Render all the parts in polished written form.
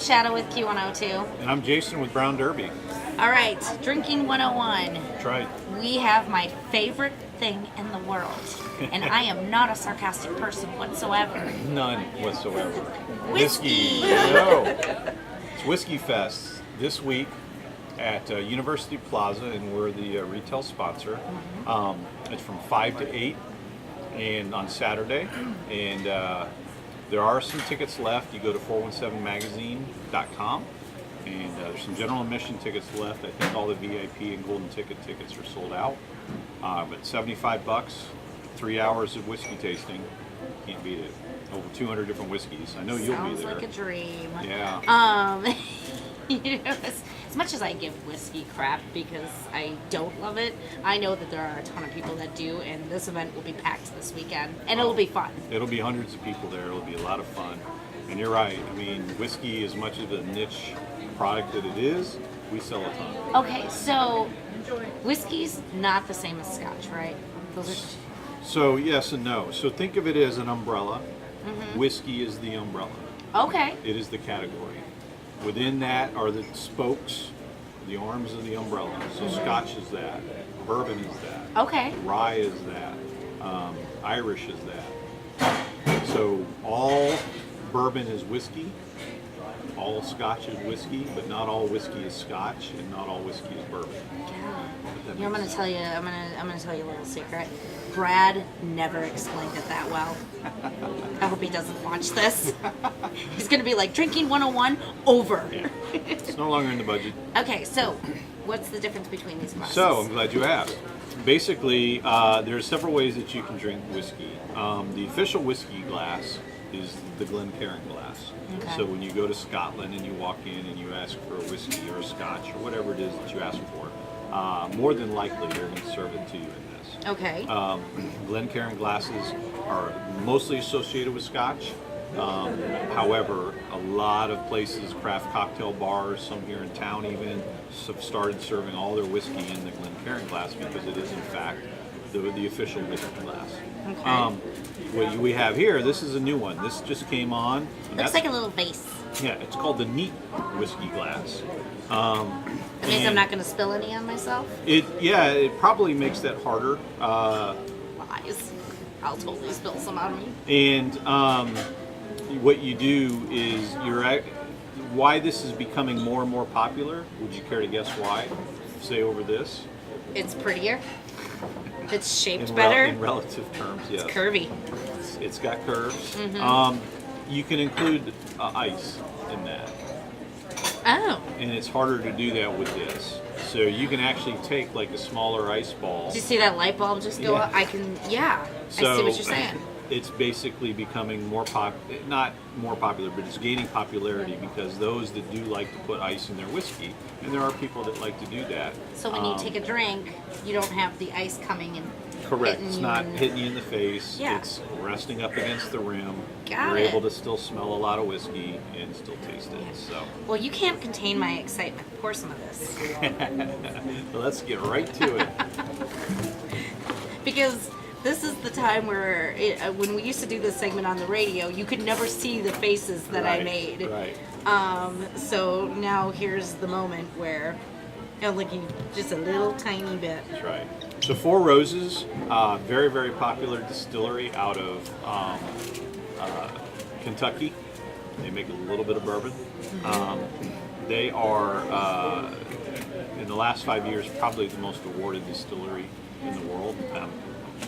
Shadow with Q102. And I'm Jason with Brown Derby. All right, Drinking 101. That's right. We have my favorite thing in the world. And I am not a sarcastic person whatsoever. None whatsoever. Whiskey. No. It's Whiskey Fest this week at University Plaza, and we're the retail sponsor. It's from 5 to 8 and on Saturday. And there are some tickets left. You go to 417magazine.com. And there's some general admission tickets left. I think all the VIP and golden tickets are sold out. But $75, 3 hours of whiskey tasting, can't beat it. Over 200 different whiskeys. I know you'll be there. Sounds like a dream. Yeah. You know, as much as I give whiskey crap because I don't love it, I know that there are a ton of people that do, and this event will be packed this weekend, and it'll be fun. It'll be hundreds of people there. It'll be a lot of fun. And you're right. I mean, whiskey, as much of a niche product that it is, we sell a ton. Okay, so whiskey's not the same as scotch, right? Those are So yes and no. So think of it as an umbrella. Whiskey is the umbrella. okay. It is the category. Within that are the spokes, the arms of the umbrella. So Scotch is that. Bourbon is that. Okay. Rye is that. Irish is that. So all bourbon is whiskey. All Scotch is whiskey, but not all whiskey is Scotch, and not all whiskey is bourbon. You know, I'm gonna tell you a little secret. Brad never explained it that well. I hope he doesn't watch this. He's gonna be like, Drinking 101 over. Yeah. It's no longer in the budget. Okay, so what's the difference between these glasses? So I'm glad you asked. Basically, there are several ways that you can drink whiskey. The official whiskey glass is the Glencairn glass. Okay. So when you go to Scotland and you walk in and you ask for a whiskey or a Scotch or whatever it is that you ask for, more than likely they're going to serve it to you in this. Okay. Glencairn glasses are mostly associated with Scotch. However, a lot of places, craft cocktail bars, some here in town even, have started serving all their whiskey in the Glencairn glass because it is in fact the official whiskey glass. Okay. What we have here, this is a new one. This just came on. Looks like a little vase. Yeah, it's called the Neat Whiskey Glass. That means I'm and not gonna spill any on myself. It probably makes that harder. Lies. I'll totally spill some on me. And what you do is why this is becoming more and more popular. Would you care to guess why? Say over this. It's prettier. It's shaped In better. in relative terms, yes. It's curvy. It's got curves. You can include ice in that. Oh. And it's harder to do that with this. So you can actually take like a smaller ice ball. Do you see that light bulb just go Yeah. up? I see what you're saying. It's basically becoming not more popular, but it's gaining popularity because those that do like to put ice in their whiskey, and there are people that like to do that. So when you take a drink, you don't have the ice coming and Correct. hitting It's you not in- hitting you in the face. Yeah. It's resting up against the rim. Got You're it. able to still smell a lot of whiskey and still taste it. So Well, you can't contain my excitement. Pour some of this. let's get right to it. Because this is the time where, when we used to do this segment on the radio, you could never see the faces that I Right, made. Right. So now here's the moment where I'm looking just a little tiny bit. That's right. So Four Roses, very, very popular distillery out of Kentucky. They make a little bit of bourbon. They are, in the last 5 years, probably the most awarded distillery in the world. I'm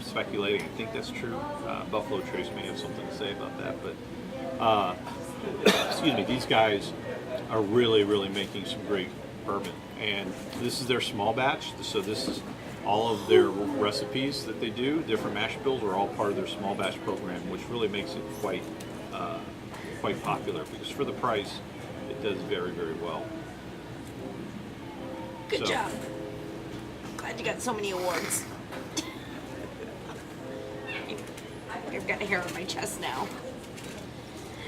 speculating. I think that's true. Buffalo Trace may have something to say about that. But, excuse me, these guys are really, really making some great bourbon. And this is their small batch. So this is all of their recipes that they do. Different mash bills are all part of their small batch program, which really makes it quite popular because for the price, it does very, very well. Good job. Glad you got so many awards. I've got hair on my chest now.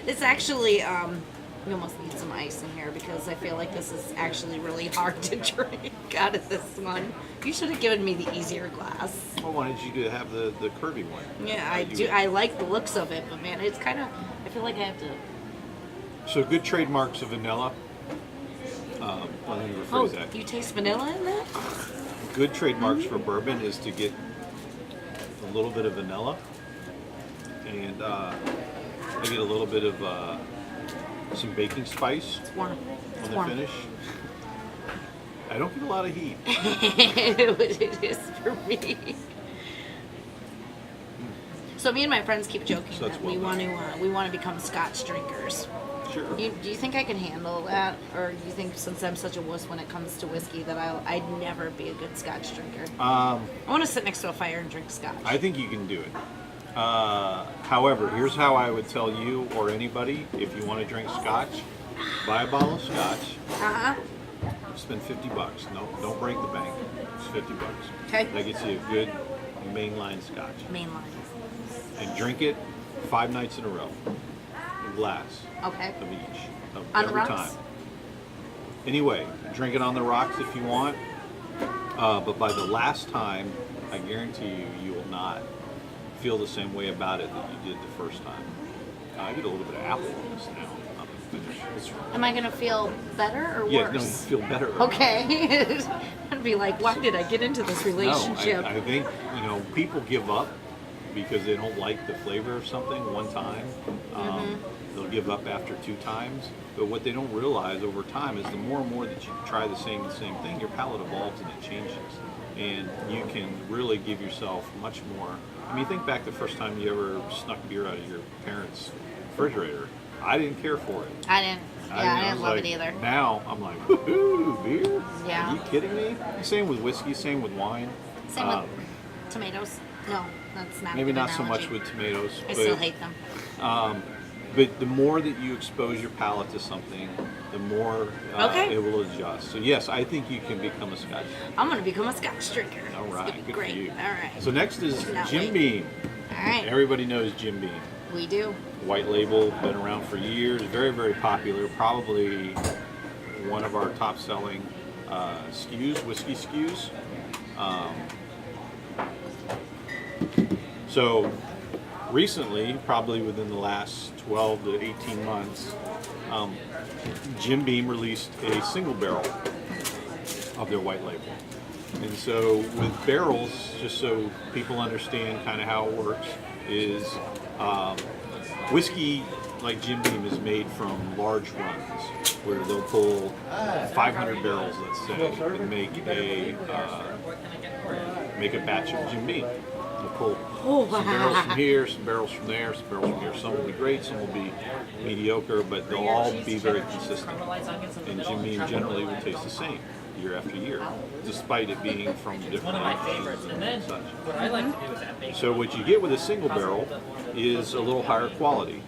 It's actually, we almost need some ice in here because I feel like this is actually really hard to drink out of this one. You should have given me the easier glass. I wanted you to have the curvy one. Yeah, I do. I like the looks of it, but man, it's kind of, I feel like I have to So good trademarks of vanilla. Let me rephrase Oh, that. you taste vanilla in that? Good trademarks for bourbon is to get a little bit of vanilla, and I get a little bit of some baking spice It's warm. on It's the warm. finish. I don't get a lot of heat. It is for me. So me and my friends keep joking So that's that we well want to become Scotch drinkers. Sure. Do you think I can handle that, or do you think since I'm such a wuss when it comes to whiskey that I'd never be a good Scotch drinker? I want to sit next to a fire and drink Scotch. I think you can do it. However, here's how I would tell you or anybody: if you want to drink Scotch, buy a bottle of Scotch. Uh-huh. Spend $50. No, don't break the bank. It's $50. Okay. That gets you a good mainline Scotch, Mainline. and drink it 5 nights in a row. A glass Okay. of each, On the every rocks? time. Anyway, drink it on the rocks if you want. But by the last time, I guarantee you, you will not feel the same way about it that you did the first time. I get a little bit of apple on this now. On the finish. It's, Am I gonna feel better or yeah, no, you worse? feel better. Okay. I'd be like, why did I get into this relationship? No, I think, people give up because they don't like the flavor of something one time. They'll give up after 2 times. But what they don't realize over time is the more and more that you try the same thing, your palate evolves and it changes. And you can really give yourself much more. I mean, think back the first time you ever snuck beer out of your parents' refrigerator. I didn't care for it. I didn't. Yeah, I didn't was love like, it either. Now I'm like, woohoo, beer? Yeah. Are you kidding me? Same with whiskey, same with wine. Same with tomatoes. No, that's not. a Maybe good not so much analogy. with tomatoes. I but, still hate them. But the more that you expose your palate to something, the more Okay. it will adjust. So yes, I think you can become a Scotch. I'm gonna become a Scotch drinker. All It's right, gonna be good great. for you. All right. So next is Cannot Jim wait. Beam. All right. Everybody knows Jim Beam. We do. White label, been around for years, very, very popular. Probably one of our top-selling SKUs, whiskey SKUs. So recently, probably within the last 12 to 18 months, Jim Beam released a single barrel of their white label. And so with barrels, just so people understand kind of how it works, is whiskey like Jim Beam is made from large runs where they'll pull 500 barrels, let's say, and make a batch of Jim Beam. They'll pull some barrels from here, some barrels from there, some barrels from here. Some will be great, some will be mediocre, but they'll all be very consistent. And Jim Beam generally will taste the same year after year, despite it being from different One of my favorites. And then such. what I like to do is that bacon. So what you get with a single barrel is a little higher quality.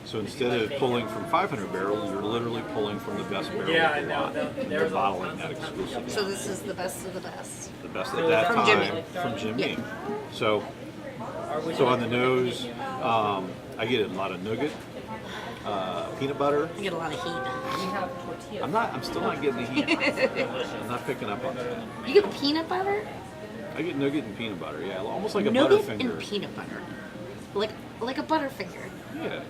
So instead of pulling from 500 barrels, you're literally pulling from the best barrel Yeah, of the I know. lot. And you're bottling that exclusively. So this is the best of the best. The best at that From Jim time Beam. from Jim Yeah. Beam. So on the nose, I get a lot of nougat, peanut butter. I get a lot of heat. We have tortillas. I'm still not getting the heat. I'm not picking up on that. You get peanut butter? I get nougat and peanut butter. Yeah, almost like a Nougat Butterfinger. and peanut butter. Like a Butterfinger. Yeah.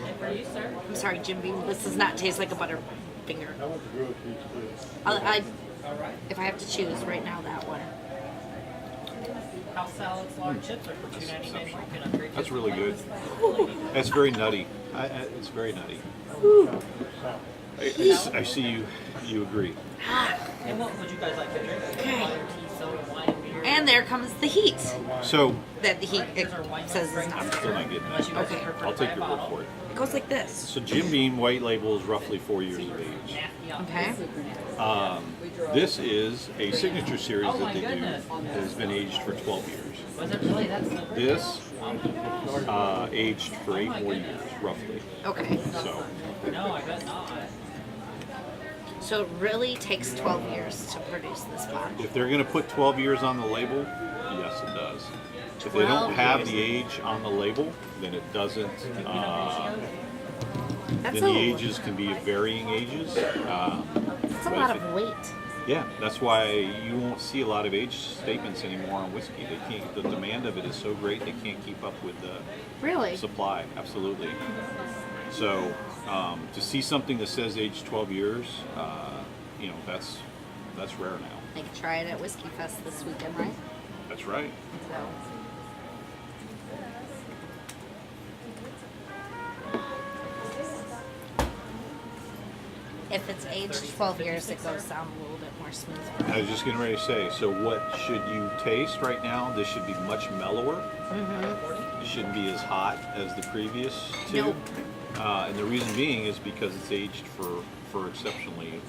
And for you, sir? I'm sorry, Jim Beam. This does not taste like a Butterfinger. If I have to choose right now, that one. House salads, large chips are for $2.99. You can upgrade That's to really good. really That's very nutty. It's very nutty. I see you agree. And what would you guys like to drink? Water, tea, soda, wine, beer? And there comes the heat. So That the heat it There's our wine says is drink. not still there. not getting Unless that. you guys Okay. prefer I'll to take buy a your word bottle. for it. It goes like this. So Jim Beam white label is roughly 4 years of age. Okay. This is a signature series Oh that my they do goodness. that has been aged for 12 years. Was it really that simple? This aged for 8 more years, roughly. Okay. So No, I bet not. So it really takes 12 years to produce this bottle. if they're going to put 12 years on the label, yes, it does. If they 12 don't have years. the age on the label, then it doesn't. That's Then the ages can be of varying ages. that's a but lot if of weight. Yeah, that's why you won't see a lot of age statements anymore on whiskey. They can't. The demand of it is so great they can't keep up with the Really? supply. Absolutely. So to see something that says age 12 years, that's rare now. I can try it at Whiskey Fest this weekend, right? That's right. So. If it's aged 12 years, it goes down a little bit more smooth. I was just getting ready to say. So what should you taste right now? This should be much mellower. Mm-hmm. It shouldn't be as hot as the previous two. Nope. And the reason being is because it's aged for exceptionally,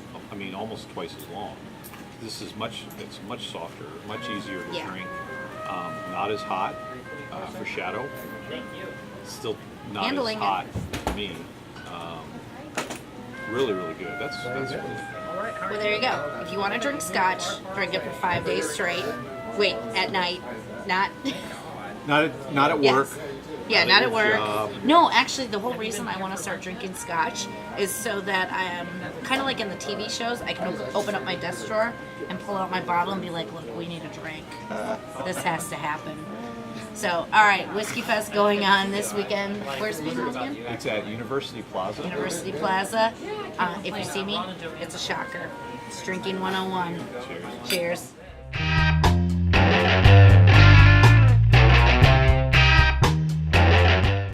almost twice as long. This is it's much softer, much easier to Yeah. drink. Not as hot for Shadow. Thank you. Still not Handling as hot for me. Really, really good. That's really. Well, there you go. If you want to drink scotch, drink it for 5 days straight. Wait, at night. Not. Not at work. Yes. Yeah, not at your work. job. No, actually, the whole reason I want to start drinking scotch is so that I am kind of like in the TV shows. I can open up my desk drawer and pull out my bottle and be like, "Look, we need a drink. This has to happen." So, all right, Whiskey Fest going on this weekend. Where's it again? It's at University Plaza. University Plaza. If you see me, it's a shocker. It's drinking 101. Cheers. Cheers.